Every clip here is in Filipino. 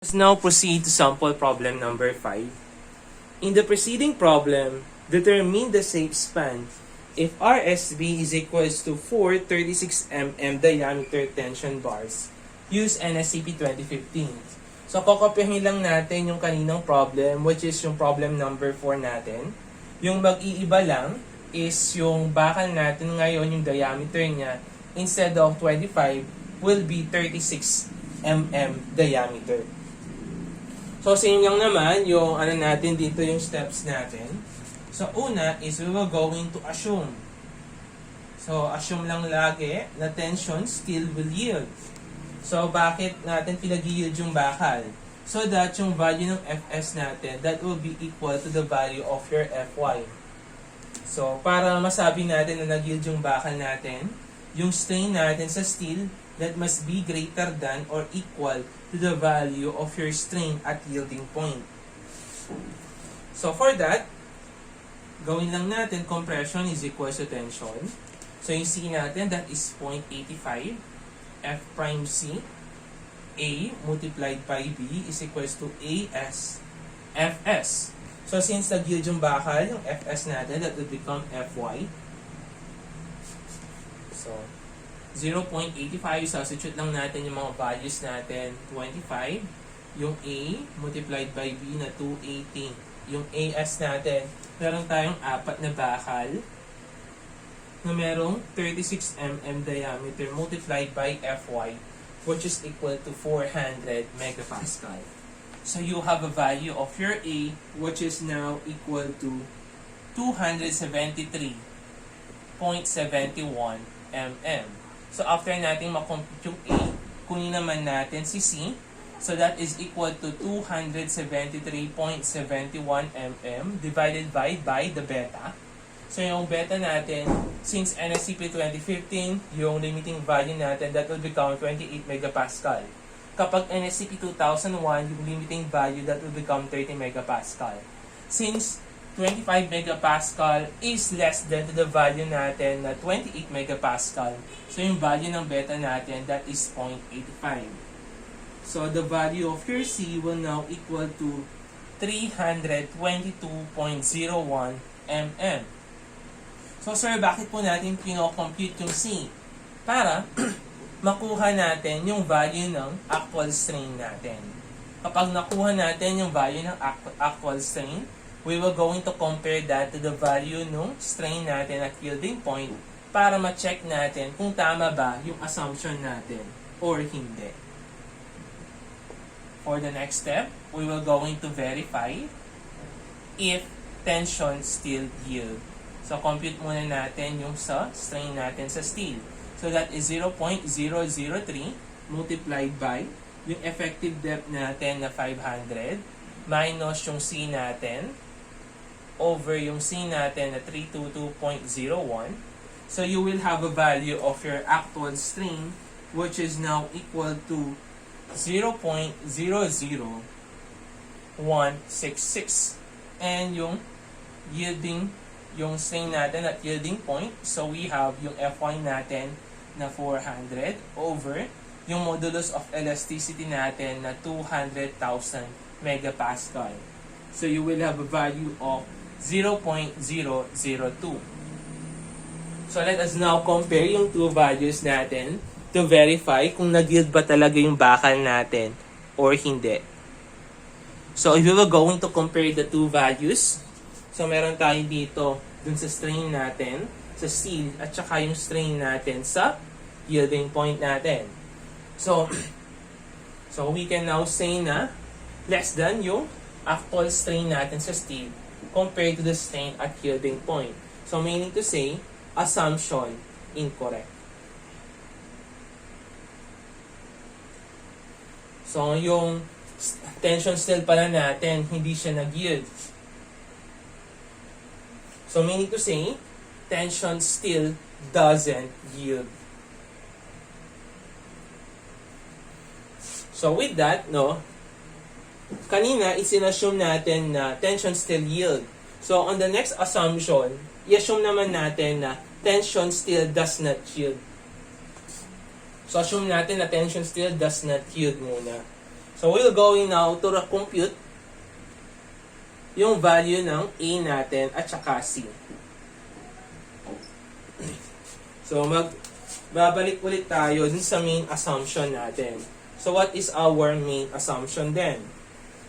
Let's now proceed to sample problem number 5. In the preceding problem, determine the safe span if RSB is equals to 4 36 mm diameter tension bars. Use NSCP 2015. So, kokopyahin lang natin yung kaninang problem, which is yung problem number 4 natin. Yung mag-iiba lang is yung bakal natin ngayon, yung diameter niya, instead of 25, will be 36 mm diameter. So, same lang naman yung ano natin dito, yung steps natin. So, una is we will going to assume. So, assume lang lagi na tension still will yield. So, bakit natin pinag-yield yung bakal? So that yung value ng Fs natin, that will be equal to the value of your Fy. So, para masabi natin na nag-yield yung bakal natin, yung strain natin sa steel, that must be greater than or equal to the value of your strain at yielding point. So for that, gawin lang natin compression is equal to tension. So yung C natin, that is 0.85. F prime C, A multiplied by B is equals to AS Fs. So since nag-yield yung bakal, yung Fs natin, that will become Fy. So 0.85, substitute lang natin yung mga values natin. 25, yung A multiplied by B na 280. Yung AS natin, meron tayong apat na bakal na merong 36 mm diameter multiplied by Fy, which is equal to 400 megapascal. So you have a value of your A, which is now equal to 273.71 mm. So, after natin makompute yung A, kunin naman natin si C. So, that is equal to 273.71 mm divided by the beta. So, yung beta natin, since NSCP 2015, yung limiting value natin, that will become 28 megapascal. Kapag NSCP 2001, yung limiting value, that will become 30 megapascal. Since 25 megapascal is less than to the value natin na 28 megapascal. So, yung value ng beta natin, that is 0.85. So, the value of your C will now equal to 322.01 mm. So, sir, bakit po natin pino-compute yung C? Para makuha natin yung value ng actual strain natin. Kapag nakuha natin yung value ng actual strain, we will going to compare that to the value nung strain natin at yielding point para ma-check natin kung tama ba yung assumption natin or hindi. For the next step, we will going to verify if tension still yield. So, compute muna natin yung sa strain natin sa steel. So, that is 0.003 multiplied by yung effective depth natin na 500 minus yung C natin over yung C natin na 322.01. So, you will have a value of your actual strain, which is now equal to 0.00166. And yung yielding, yung strain natin at yielding point, so we have yung Fy natin na 400 over yung modulus of elasticity natin na 200,000 megapascal. So, you will have a value of 0.002. So, let us now compare yung two values natin to verify kung nag-yield ba talaga yung bakal natin or hindi. So, if we were going to compare the two values, so meron tayo dito dun sa strain natin sa steel at saka yung strain natin sa yielding point natin. So we can now say na less than yung actual strain natin sa steel compared to the strain at yielding point. So, meaning to say, assumption incorrect. So, yung tension still pala natin, hindi siya nag-yield. So, meaning to say, tension still doesn't yield. So, with that, kanina, isinassume natin na tension still yield. So, on the next assumption, i-assume naman natin na tension still does not yield. So, assume natin na tension still does not yield muna. So, we'll going now to compute yung value ng A natin at saka C. So, babalik ulit tayo dun sa main assumption natin. So, what is our main assumption then?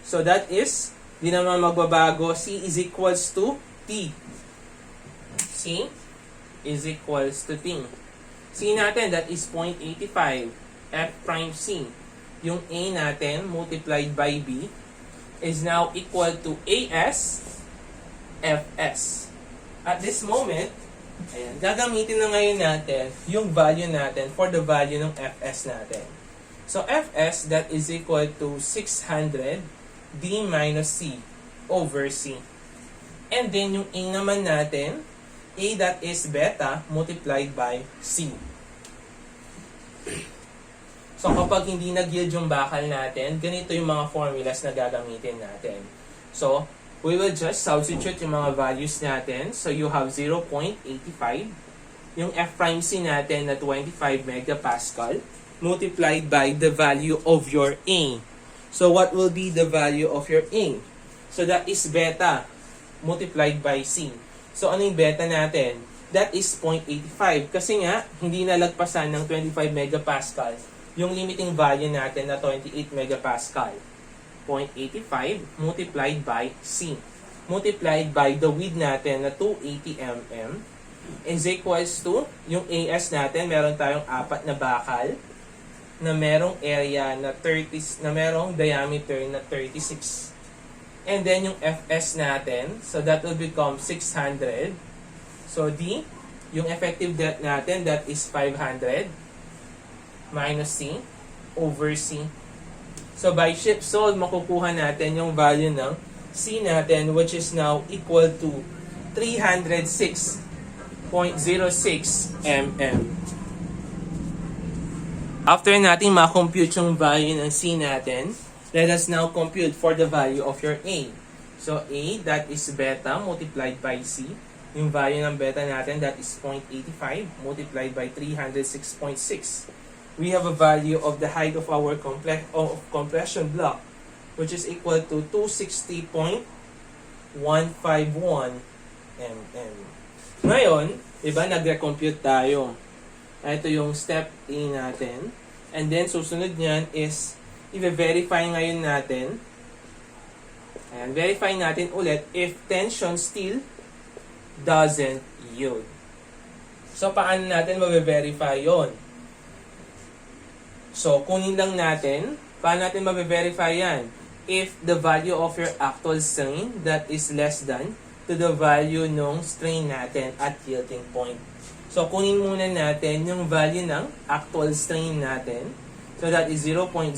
So, that is, di naman magbabago, C is equals to T. C is equals to T. C natin, that is 0.85. F prime C. Yung A natin, multiplied by B, is now equal to AS, FS. At this moment, ayan, gagamitin na ngayon natin yung value natin for the value ng FS natin. So, FS, that is equal to 600 D minus C over C. And then, yung A naman natin, A that is beta multiplied by C. So, kapag hindi nag-yield yung bakal natin, ganito yung mga formulas na gagamitin natin. So, we will just substitute yung mga values natin. So, you have 0.85. Yung F prime C natin na 25 megapascal multiplied by the value of your A. So, what will be the value of your A? So, that is beta multiplied by C. So, ano yung beta natin? That is 0.85. Kasi nga, hindi nalagpasan ng 25 megapascal yung limiting value natin na 28 megapascal. 0.85 multiplied by C. Multiplied by the width natin na 280 mm is equals to, yung AS natin, meron tayong 4 na bakal na merong area na 30, na merong diameter na 36. And then yung FS natin, so that will become 600. So D, yung effective depth natin, that is 500 minus C over C. So by shift solve, makukuha natin yung value ng C natin, which is now equal to 306.06 mm. After natin ma-compute yung value ng C natin, let us now compute for the value of your A. So A, that is beta multiplied by C. Yung value ng beta natin, that is 0.85 multiplied by 306.6. We have a value of the height of our compression block, which is equal to 260.151 mm. Ngayon, diba, nagre-compute tayo. Ito yung step A natin. And then, susunod niyan is, i-verify ngayon natin. Ayan, verify natin ulit if tension still doesn't yield. So, paano natin mabe-verify yon? So, kunin lang natin, paano natin mabe-verify yan? If the value of your actual strain that is less than to the value ng strain natin at yielding point. So, kunin muna natin yung value ng actual strain natin. So, that is 0.003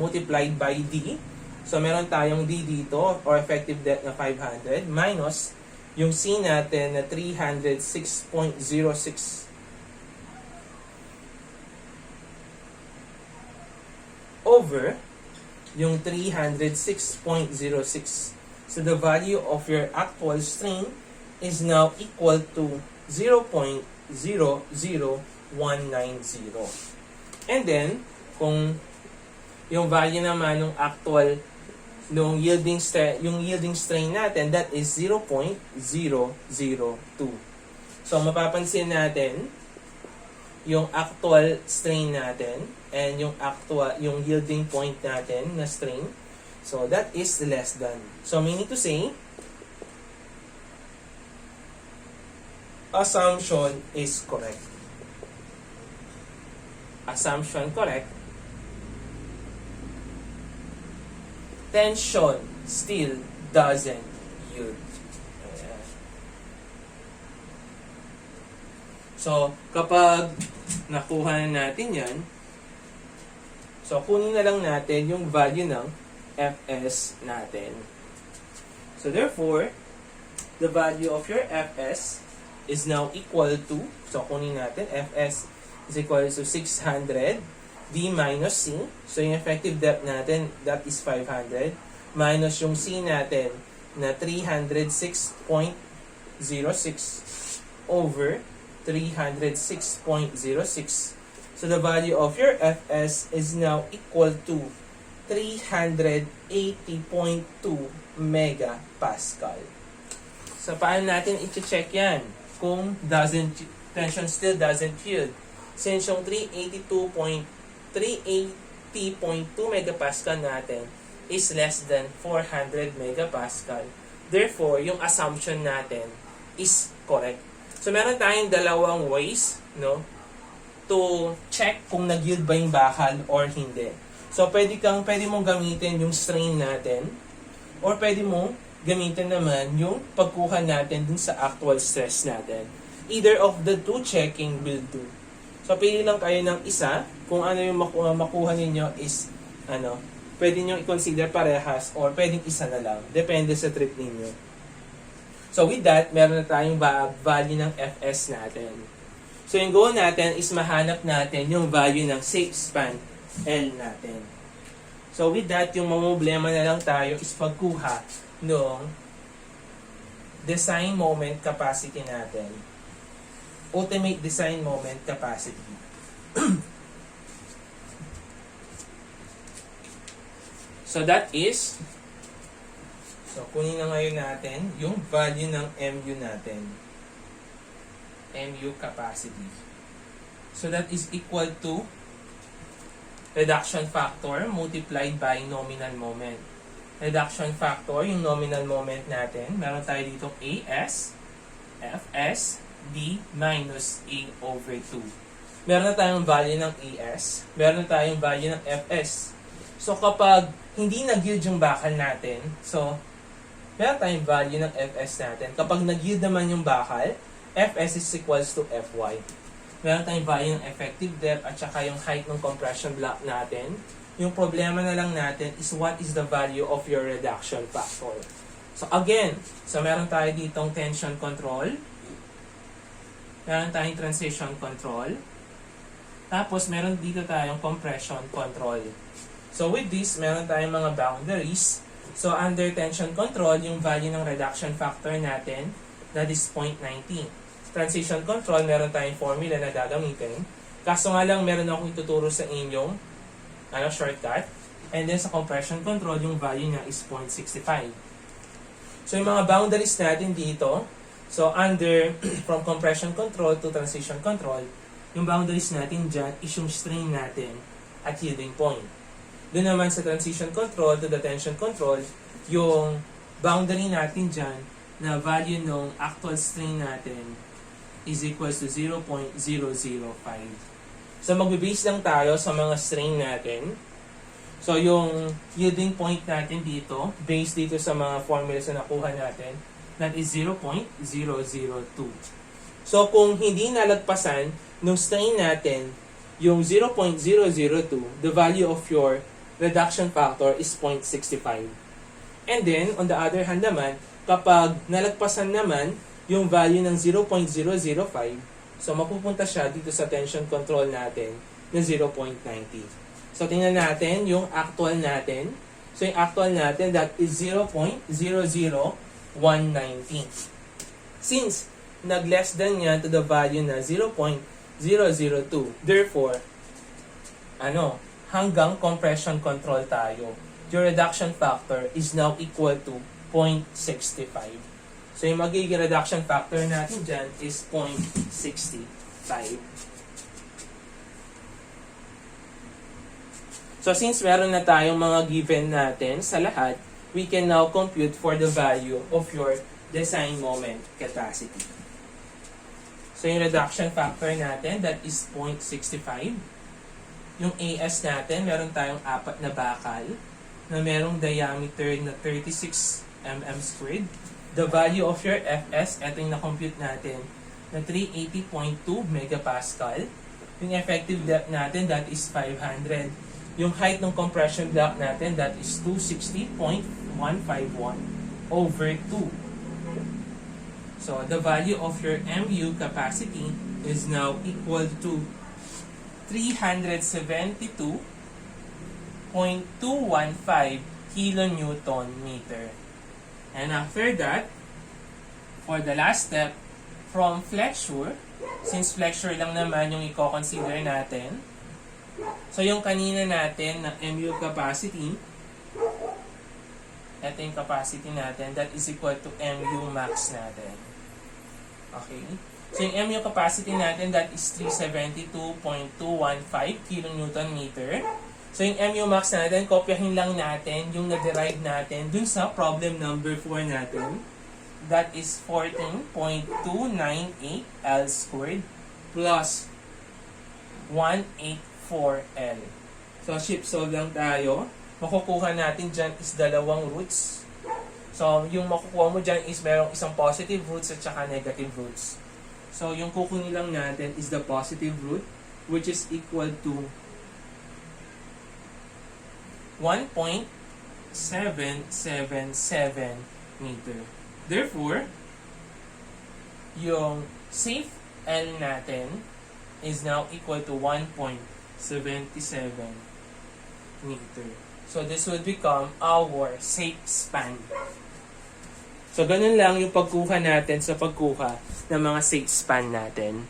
multiplied by D. So, meron tayong D dito, or effective depth na 500, minus yung C natin na 306.06. Over yung 306.06. So, the value of your actual strain is now equal to 0.00190. And then, kung yung value naman ng actual yung yielding strain natin, that is 0.002. So, mapapansin natin yung actual strain natin and yung yielding point natin na strain. So, that is less than. So, meaning to say, assumption is correct. Assumption correct. Tension still doesn't yield. Ayan. So, kapag nakuha na natin yan, so kunin na lang natin yung value ng Fs natin. So, therefore, the value of your Fs is now equal to, so kunin natin, Fs is equal to 600 D minus C. So, yung effective depth natin, that is 500. Minus yung C natin na 306.06 over 306.06. So, the value of your Fs is now equal to 380.2 megapascal. So, paano natin i-check yan? Kung tension still doesn't yield. Since yung 380.2 megapascal natin is less than 400 megapascal. Therefore, yung assumption natin is correct. So, meron tayong dalawang ways, no, to check kung nag-yield ba yung bakal or hindi. So, pwede mong gamitin yung strain natin or pwede mong gamitin naman yung pagkuha natin dun sa actual stress natin. Either of the two checking will do. So, pili lang kayo ng isa. Kung ano yung makuha ninyo is, pwede nyo i-consider parehas or pwedeng isa na lang. Depende sa trip ninyo. So, with that, meron na tayong value ng Fs natin. So, yung goal natin is mahanap natin yung value ng safe span L natin. So, with that, yung mamblema na lang tayo is pagkuha ng design moment capacity natin. Ultimate design moment capacity. So, that is, kunin na ngayon natin yung value ng MU natin. MU capacity. So, that is equal to reduction factor multiplied by nominal moment. Reduction factor, yung nominal moment natin, meron tayo dito AS, FS, D minus A over 2. Meron na tayong value ng AS, meron na tayong value ng FS. So, kapag hindi nag-yield yung bakal natin, so, meron tayong value ng FS natin. Kapag nag-yield naman yung bakal, Fs is equals to Fy. Meron tayong value ng effective depth at saka yung height ng compression block natin. Yung problema na lang natin is what is the value of your reduction factor. So again, meron tayo ditong tension control. Meron tayong transition control. Tapos meron dito tayong compression control. So with this, meron tayong mga boundaries. So under tension control, yung value ng reduction factor natin, that is 0.19. Transition control, meron tayong formula na gagamitin. Kaso nga lang, meron akong ituturo sa inyong shortcut. And then sa compression control, yung value niya is 0.65. So yung mga boundaries natin dito, so under from compression control to transition control, yung boundaries natin dyan is yung strain natin at yielding point. Doon naman sa transition control to the tension control, yung boundary natin dyan na value ng actual strain natin is equals to 0.005. So, magbe-base lang tayo sa mga strain natin. So, yung yielding point natin dito, based dito sa mga formulas na nakuha natin, that is 0.002. So, kung hindi nalagpasan ng strain natin, yung 0.002, the value of your reduction factor is 0.65. And then, on the other hand naman, kapag nalagpasan naman yung value ng 0.005, so mapupunta siya dito sa tension control natin na 0.90. So tingnan natin yung actual natin. So yung actual natin, that is 0.00119. Since nag-less than yan to the value na 0.002, therefore, hanggang compression control tayo. Your reduction factor is now equal to 0.65. So, yung magiging reduction factor natin dyan is 0.65. So, since meron na tayong mga given natin sa lahat, we can now compute for the value of your design moment capacity. So, yung reduction factor natin, that is 0.65. Yung AS natin, meron tayong 4 na bakal na merong diameter na 36 mm squared. The value of your Fs, ito yung na-compute natin, na 380.2 megapascal. Yung effective depth natin, that is 500. Yung height ng compression block natin, that is 260.151 over 2. So, the value of your MU capacity is now equal to 372.215 kilonewton meter. And after that, for the last step, from flexure, since flexure lang naman yung i-consider natin, So, yung kanina natin na MU capacity, ito yung capacity natin, that is equal to MU max natin. Okay? So, yung MU capacity natin, that is 372.215 kilonewton meter. So, yung MU max natin, kopyahin lang natin yung na-derive natin dun sa problem number 4 natin. That is 14.298 L squared plus 184 L. So, shift solve lang tayo. Makukuha natin dyan is dalawang roots. So, yung makukuha mo dyan is merong isang positive roots at saka negative roots. So, yung kukunin lang natin is the positive root, which is equal to 1.777 meter. Therefore, yung safe L natin is now equal to 1.77 meter. So, this would become our safe span. So, ganun lang yung pagkuha natin sa pagkuha ng mga safe span natin.